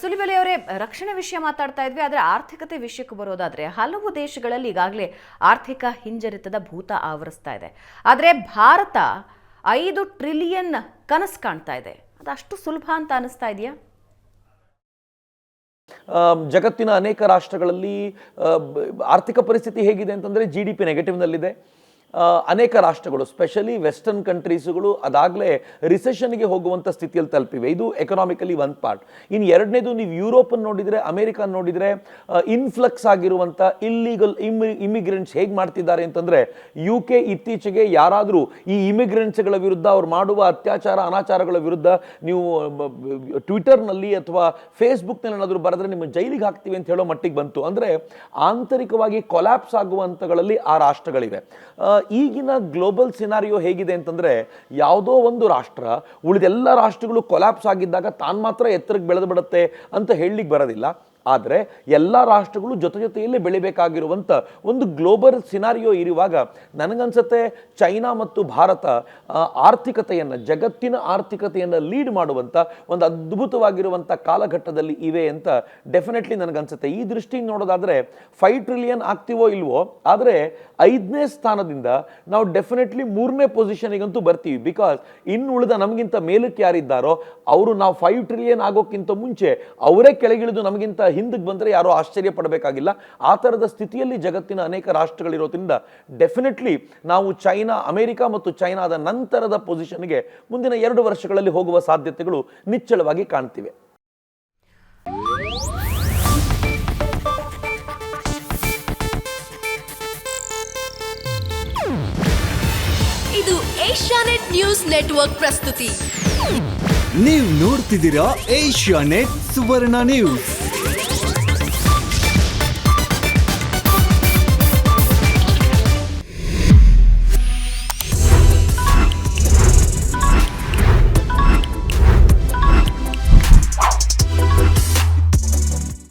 ಸುಲಿಬೆಲೆ ಅವರೇ, ರಕ್ಷಣೆ ವಿಷಯ ಮಾತಾಡ್ತಾ ಇದ್ವಿ. ಆದರೆ ಆರ್ಥಿಕತೆ ವಿಷಯಕ್ಕೆ ಬರೋದಾದ್ರೆ ಹಲವು ದೇಶಗಳಲ್ಲಿ ಈಗಾಗಲೇ ಆರ್ಥಿಕ ಹಿಂಜರಿತದ ಭೂತ ಆವರಿಸ್ತಾ ಇದೆ. ಆದರೆ ಭಾರತ 5 ಟ್ರಿಲಿಯನ್ ಕನಸು ಕಾಣ್ತಾ ಇದೆ. ಅದು ಅಷ್ಟು ಸುಲಭ ಅಂತ ಅನಿಸ್ತಾ ಇದೆಯಾ? ಜಗತ್ತಿನ ಅನೇಕ ರಾಷ್ಟ್ರಗಳಲ್ಲಿ ಆರ್ಥಿಕ ಪರಿಸ್ಥಿತಿ ಹೇಗಿದೆ ಅಂತಂದರೆ GDP ನೆಗೆಟಿವ್ನಲ್ಲಿದೆ. ಅನೇಕ ರಾಷ್ಟ್ರಗಳು ಸ್ಪೆಷಲಿ ವೆಸ್ಟರ್ನ್ ಕಂಟ್ರೀಸ್ಗಳು ಅದಾಗಲೇ ರಿಸೆಷನ್ಗೆ ಹೋಗುವಂಥ ಸ್ಥಿತಿಯಲ್ಲಿ ತಲುಪಿವೆ. ಇದು ಎಕನಾಮಿಕಲಿ ಒಂದು ಪಾರ್ಟ್. ಇನ್ನು ಎರಡನೇದು, ನೀವು ಯುರೋಪನ್ನು ನೋಡಿದರೆ, ಅಮೇರಿಕನ್ ನೋಡಿದರೆ, ಇನ್ಫ್ಲಕ್ಸ್ ಆಗಿರುವಂಥ ಇಲ್ಲೀಗಲ್ ಇಮಿಗ್ರೆಂಟ್ಸ್ ಹೇಗೆ ಮಾಡ್ತಿದ್ದಾರೆ ಅಂತಂದರೆ, UK ಇತ್ತೀಚೆಗೆ ಯಾರಾದರೂ ಈ ಇಮಿಗ್ರೆಂಟ್ಸ್ಗಳ ವಿರುದ್ಧ ಅವ್ರು ಮಾಡುವ ಅತ್ಯಾಚಾರ ಅನಾಚಾರಗಳ ವಿರುದ್ಧ ನೀವು ಟ್ವಿಟರ್ನಲ್ಲಿ ಅಥವಾ ಫೇಸ್ಬುಕ್ನಲ್ಲಿ ಏನಾದರೂ ಬರೆದ್ರೆ ನಿಮ್ಮ ಜೈಲಿಗೆ ಹಾಕ್ತೀವಿ ಅಂತ ಹೇಳೋ ಮಟ್ಟಿಗೆ ಬಂತು. ಅಂದರೆ ಆಂತರಿಕವಾಗಿ ಕೊಲ್ಯಾಪ್ಸ್ ಆಗುವಂಥಗಳಲ್ಲಿ ಆ ರಾಷ್ಟ್ರಗಳಿವೆ. ಈಗಿನ ಗ್ಲೋಬಲ್ ಸಿನಾರಿಯೋ ಹೇಗಿದೆ ಅಂತಂದರೆ, ಯಾವುದೋ ಒಂದು ರಾಷ್ಟ್ರ ಉಳಿದೆಲ್ಲ ರಾಷ್ಟ್ರಗಳು ಕೊಲ್ಯಾಪ್ಸ್ ಆಗಿದ್ದಾಗ ತಾನು ಮಾತ್ರ ಎತ್ತರಕ್ಕೆ ಬೆಳೆದು ಬಿಡುತ್ತೆ ಅಂತ ಹೇಳಲಿಕ್ಕೆ ಬರೋದಿಲ್ಲ. ಆದರೆ ಎಲ್ಲ ರಾಷ್ಟ್ರಗಳು ಜೊತೆಯಲ್ಲಿ ಬೆಳಿಬೇಕಾಗಿರುವಂಥ ಒಂದು ಗ್ಲೋಬಲ್ ಸಿನಾರಿಯೋ ಇರುವಾಗ ನನಗನ್ಸುತ್ತೆ ಚೈನಾ ಮತ್ತು ಭಾರತ ಆರ್ಥಿಕತೆಯನ್ನು, ಜಗತ್ತಿನ ಆರ್ಥಿಕತೆಯನ್ನು ಲೀಡ್ ಮಾಡುವಂಥ ಒಂದು ಅದ್ಭುತವಾಗಿರುವಂಥ ಕಾಲಘಟ್ಟದಲ್ಲಿ ಇವೆ ಅಂತ ಡೆಫಿನೆಟ್ಲಿ ನನಗನ್ಸುತ್ತೆ. ಈ ದೃಷ್ಟಿಯಿಂದ ನೋಡೋದಾದರೆ 5 ಟ್ರಿಲಿಯನ್ ಆಗ್ತೀವೋ ಇಲ್ವೋ, ಆದರೆ 5ನೇ ಸ್ಥಾನದಿಂದ ನಾವು ಡೆಫಿನೆಟ್ಲಿ 3ನೇ ಪೊಸಿಷನಿಗಂತೂ ಬರ್ತೀವಿ. ಬಿಕಾಸ್ ಇನ್ನು ಉಳಿದ ನಮಗಿಂತ ಮೇಲಕ್ಕೆ ಯಾರಿದ್ದಾರೋ ಅವರು ನಾವು 5 ಟ್ರಿಲಿಯನ್ ಆಗೋಕ್ಕಿಂತ ಮುಂಚೆ ಅವರೇ ಕೆಳಗಿಳಿದು ನಮಗಿಂತ ಹಿಂದಕ್ಕೆ ಬಂದರೆ ಯಾರೋ ಆಶ್ಚರ್ಯ ಪಡಬೇಕಾಗಿಲ್ಲ. ಆ ಥರದ ಸ್ಥಿತಿಯಲ್ಲಿ ಜಗತ್ತಿನ ಅನೇಕ ರಾಷ್ಟ್ರಗಳಿರೋದ್ರಿಂದ ಡೆಫಿನೆಟ್ಲಿ ನಾವು ಚೈನಾ, ಅಮೆರಿಕ ಮತ್ತು ಚೈನಾದ ನಂತರದ ಪೊಸಿಷನ್ಗೆ ಮುಂದಿನ 2 ವರ್ಷಗಳಲ್ಲಿ ಹೋಗುವ ಸಾಧ್ಯತೆಗಳು ನಿಚ್ಚಳವಾಗಿ ಕಾಣ್ತಿವೆ. ಇದು ಏಷ್ಯಾನೆಟ್ ನ್ಯೂಸ್ ನೆಟ್ವರ್ಕ್ ಪ್ರಸ್ತುತಿ. ನೀವು ನೋಡ್ತಿದ್ದೀರಾ ಏಷ್ಯಾನೆಟ್ ಸುವರ್ಣ ನ್ಯೂಸ್.